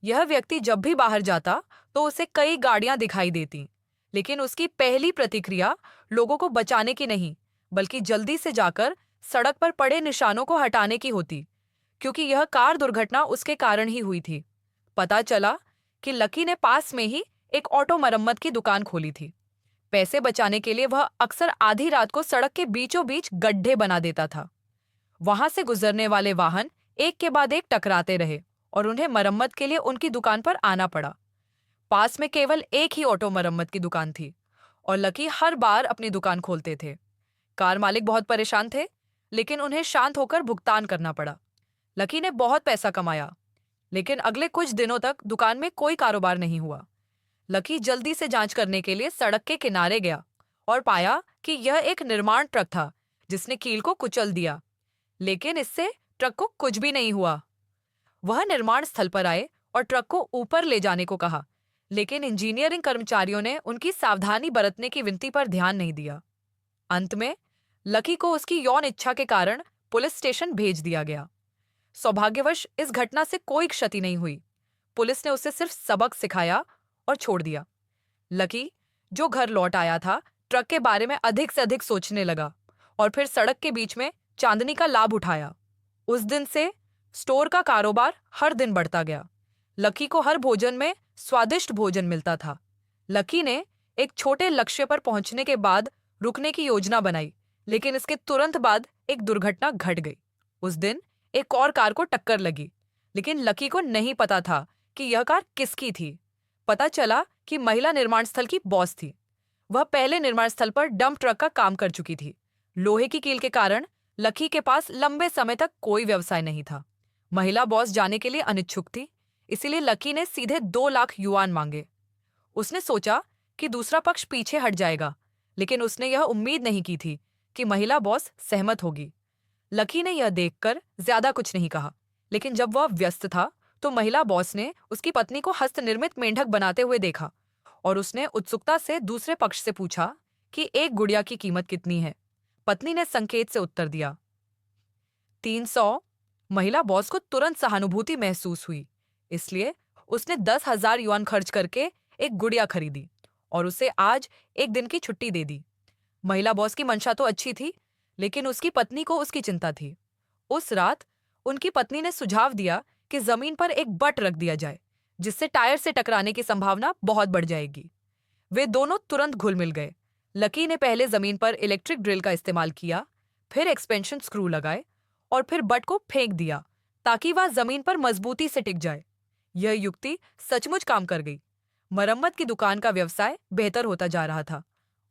यह व्यक्ति जब भी बाहर जाता तो उसे कई गाड़ियां दिखाई देती, लेकिन उसकी पहली प्रतिक्रिया लोगों को बचाने की नहीं, बल्कि जल्दी से जाकर सड़क पर पड़े निशानों को हटाने की होती, क्योंकि यह कार दुर्घटना उसके कारण ही हुई थी। पता चला कि लकी ने पास में ही एक ऑटो मरम्मत की दुकान खोली थी। पैसे बचाने के लिए वह अक्सर आधी रात को सड़क के बीचों बीच गड्ढे बना देता था। वहां से गुजरने वाले वाहन एक के बाद एक टकराते रहे और उन्हें मरम्मत के लिए उनकी दुकान पर आना पड़ा। पास में केवल एक ही ऑटो मरम्मत की दुकान थी और लकी हर बार अपनी दुकान खोलते थे। कार मालिक बहुत परेशान थे, लेकिन उन्हें शांत होकर भुगतान करना पड़ा। लकी ने बहुत पैसा कमाया, लेकिन अगले कुछ दिनों तक दुकान में कोई कारोबार नहीं हुआ। लकी जल्दी से जांच करने के लिए सड़क के किनारे गया और पाया कि यह एक निर्माण ट्रक था जिसने कील को कुचल दिया, लेकिन इससे ट्रक को कुछ भी नहीं हुआ। वह निर्माण स्थल पर आए और ट्रक को ऊपर ले जाने को कहा, लेकिन इंजीनियरिंग कर्मचारियों ने उनकी सावधानी बरतने की विनती पर ध्यान नहीं दिया। अंत में लकी को उसकी यौन इच्छा के कारण पुलिस स्टेशन भेज दिया गया। सौभाग्यवश इस घटना से कोई क्षति नहीं हुई। पुलिस ने उसे सिर्फ सबक सिखाया और छोड़ दिया। लकी, जो घर लौट आया था, ट्रक के बारे में अधिक से अधिक सोचने लगा और फिर सड़क के बीच में चांदनी का लाभ उठाया। उस दिन से स्टोर का कारोबार हर दिन बढ़ता गया। लकी को हर भोजन में स्वादिष्ट भोजन मिलता था। लकी ने एक छोटे लक्ष्य पर पहुंचने के बाद रुकने की योजना बनाई, लेकिन इसके तुरंत बाद एक दुर्घटना घट गई। उस दिन एक और कार को टक्कर लगी, लेकिन लकी को नहीं पता था कि यह कार किसकी थी। पता चला कि महिला निर्माण स्थल की बॉस थी। वह पहले निर्माण स्थल पर डंप ट्रक का काम कर चुकी थी। लोहे की कील के कारण लकी के पास लंबे समय तक कोई व्यवसाय नहीं था। महिला बॉस जाने के लिए अनिच्छुक थी, इसीलिए लकी ने सीधे 2 लाख युआन मांगे। उसने सोचा कि दूसरा पक्ष पीछे हट जाएगा, लेकिन उसने यह उम्मीद नहीं की थी कि महिला बॉस सहमत होगी। लकी ने यह देखकर ज्यादा कुछ नहीं कहा, लेकिन जब वह व्यस्त था तो महिला बॉस ने उसकी पत्नी को हस्तनिर्मित मेंढक बनाते हुए देखा और उसने उत्सुकता से दूसरे पक्ष से पूछा कि एक गुड़िया की कीमत कितनी है। पत्नी ने संकेत से उत्तर दिया, 300। महिला बॉस को तुरंत सहानुभूति महसूस हुई, इसलिए उसने 10,000 युआन खर्च करके एक गुड़िया खरीदी और उसे आज एक दिन की छुट्टी दे दी। महिला बॉस की मंशा तो अच्छी थी, लेकिन उसकी पत्नी को उसकी चिंता थी। उस रात उनकी पत्नी ने सुझाव दिया कि जमीन पर एक बट रख दिया जाए, जिससे टायर से टकराने की संभावना बहुत बढ़ जाएगी। वे दोनों तुरंत घुल मिल गए। लकी ने पहले जमीन पर इलेक्ट्रिक ड्रिल का इस्तेमाल किया, फिर एक्सपेंशन स्क्रू लगाए और फिर बट को फेंक दिया ताकि वह जमीन पर मजबूती से टिक जाए। यह युक्ति सचमुच काम कर गई। मरम्मत की दुकान का व्यवसाय बेहतर होता जा रहा था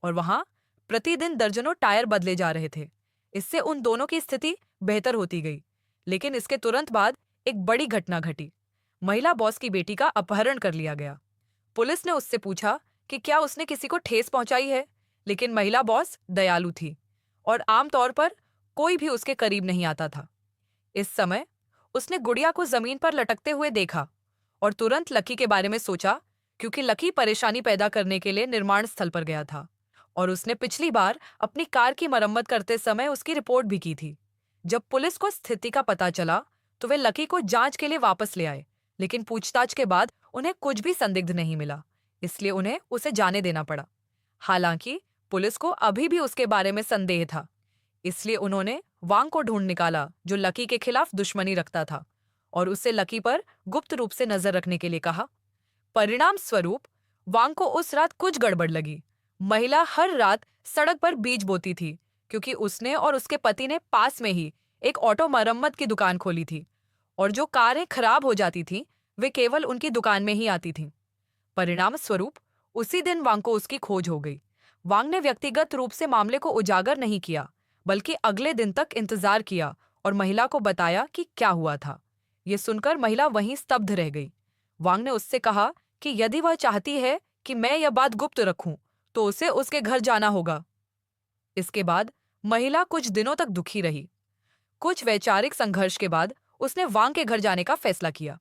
और वहां प्रतिदिन दर्जनों टायर बदले जा रहे थे। इससे उन दोनों की स्थिति बेहतर होती गई, लेकिन इसके तुरंत बाद एक बड़ी घटना घटी। महिला बॉस की बेटी का अपहरण कर लिया गया। पुलिस ने उससे पूछा कि क्या उसने किसी को ठेस पहुंचाई है, लेकिन महिला बॉस दयालु थी और आमतौर पर कोई भी उसके करीब नहीं आता था। इस समय उसने गुड़िया को जमीन पर लटकते हुए देखा और तुरंत लकी के बारे में सोचा, क्योंकि लकी परेशानी पैदा करने के लिए निर्माण स्थल पर गया था और उसने पिछली बार अपनी कार की मरम्मत करते समय उसकी रिपोर्ट भी की थी। जब पुलिस को स्थिति का पता चला तो वे लकी को जांच के लिए वापस ले आए, लेकिन पूछताछ के बाद उन्हें कुछ भी संदिग्ध नहीं मिला, इसलिए उन्हें उसे जाने देना पड़ा। हालांकि पुलिस को अभी भी उसके बारे में संदेह था, इसलिए उन्होंने वांग को ढूंढ निकाला, जो लकी के खिलाफ दुश्मनी रखता था, और उससे लकी पर गुप्त रूप से नजर रखने के लिए कहा। परिणाम स्वरूप वांग को उस रात कुछ गड़बड़ लगी। महिला हर रात सड़क पर बीज बोती थी, क्योंकि उसने और उसके पति ने पास में ही एक ऑटो मरम्मत की दुकान खोली थी और जो कारें खराब हो जाती थीं, वे केवल उनकी दुकान में ही आती थीं। परिणाम स्वरूप उसी दिन वांग को उसकी खोज हो गई। वांग ने व्यक्तिगत रूप से मामले को उजागर नहीं किया, बल्कि अगले दिन तक इंतजार किया और महिला को बताया कि क्या हुआ था। ये सुनकर महिला वहीं स्तब्ध रह गई। वांग ने उससे कहा कि यदि वह चाहती है कि मैं यह बात गुप्त रखूं, तो उसे उसके घर जाना होगा। इसके बाद महिला कुछ दिनों तक दुखी रही। कुछ वैचारिक संघर्ष के बाद उसने वांग के घर जाने का फैसला किया।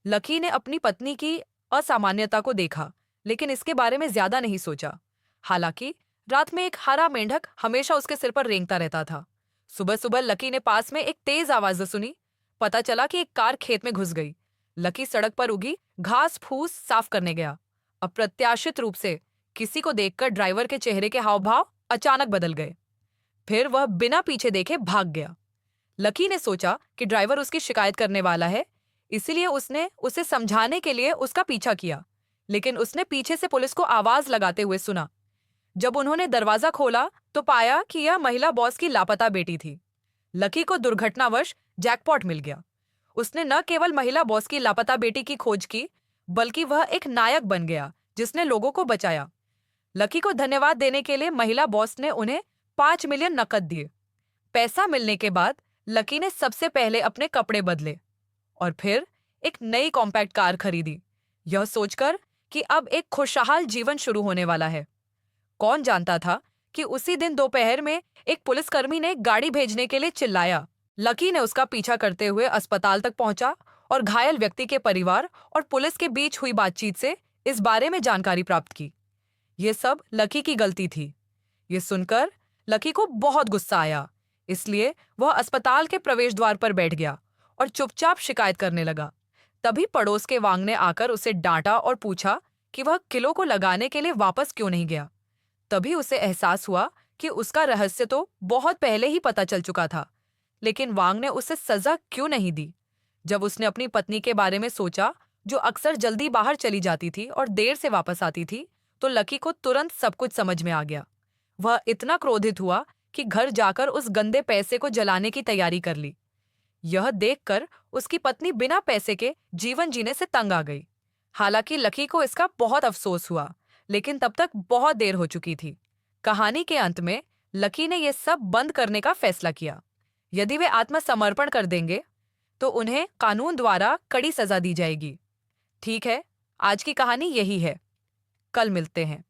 लकी ने अपनी पत्नी की असामान्यता को देखा, लेकिन इसके बारे में ज्यादा नहीं सोचा। हालांकि रात में एक हरा मेंढक हमेशा उसके सिर पर रेंगता रहता था। सुबह सुबह लकी ने पास में एक तेज आवाज सुनी। पता चला कि एक कार खेत में घुस गई, लकी सड़क पर उगी घास फूस साफ करने गया। अप्रत्याशित रूप से किसी को देखकर ड्राइवर के चेहरे के हाव भाव अचानक बदल गए। फिर वह बिना पीछे देखे भाग गया। लकी ने सोचा कि ड्राइवर उसकी शिकायत करने वाला है, इसीलिए उसने उसे समझाने के लिए उसका पीछा किया, लेकिन उसने पीछे से पुलिस को आवाज लगाते हुए सुना। जब उन्होंने दरवाजा खोला तो पाया कि यह महिला बॉस की लापता बेटी थी। लकी को दुर्घटनावश जैकपॉट मिल गया। उसने न केवल महिला बॉस की लापता बेटी की खोज की, बल्कि वह एक नायक बन गया जिसने लोगों को बचाया। लकी को धन्यवाद देने के लिए महिला बॉस ने उन्हें 5 मिलियन नकद दिए। पैसा मिलने के बाद लकी ने सबसे पहले अपने कपड़े बदले और फिर एक नई कॉम्पैक्ट कार खरीदी, यह सोचकर कि अब एक खुशहाल जीवन शुरू होने वाला है। कौन जानता था कि उसी दिन दोपहर में एक पुलिसकर्मी ने गाड़ी भेजने के लिए चिल्लाया। लकी ने उसका पीछा करते हुए अस्पताल तक पहुंचा और घायल व्यक्ति के परिवार और पुलिस के बीच हुई बातचीत से इस बारे में जानकारी प्राप्त की। ये सब लकी की गलती थी। ये सुनकर लकी को बहुत गुस्सा आया, इसलिए वह अस्पताल के प्रवेश द्वार पर बैठ गया और चुपचाप शिकायत करने लगा। तभी पड़ोस के वांग ने आकर उसे डांटा और पूछा कि वह किलो को लगाने के लिए वापस क्यों नहीं गया। तभी उसे एहसास हुआ कि उसका रहस्य तो बहुत पहले ही पता चल चुका था, लेकिन वांग ने उसे सजा क्यों नहीं दी। जब उसने अपनी पत्नी के बारे में सोचा, जो अक्सर जल्दी बाहर चली जाती थी और देर से वापस आती थी, तो लकी को तुरंत सब कुछ समझ में आ गया। वह इतना क्रोधित हुआ कि घर जाकर उस गंदे पैसे को जलाने की तैयारी कर ली। यह देखकर उसकी पत्नी बिना पैसे के जीवन जीने से तंग आ गई। हालांकि लकी को इसका बहुत अफसोस हुआ, लेकिन तब तक बहुत देर हो चुकी थी। कहानी के अंत में लकी ने यह सब बंद करने का फैसला किया। यदि वे आत्मसमर्पण कर देंगे तो उन्हें कानून द्वारा कड़ी सजा दी जाएगी। ठीक है, आज की कहानी यही है। कल मिलते हैं।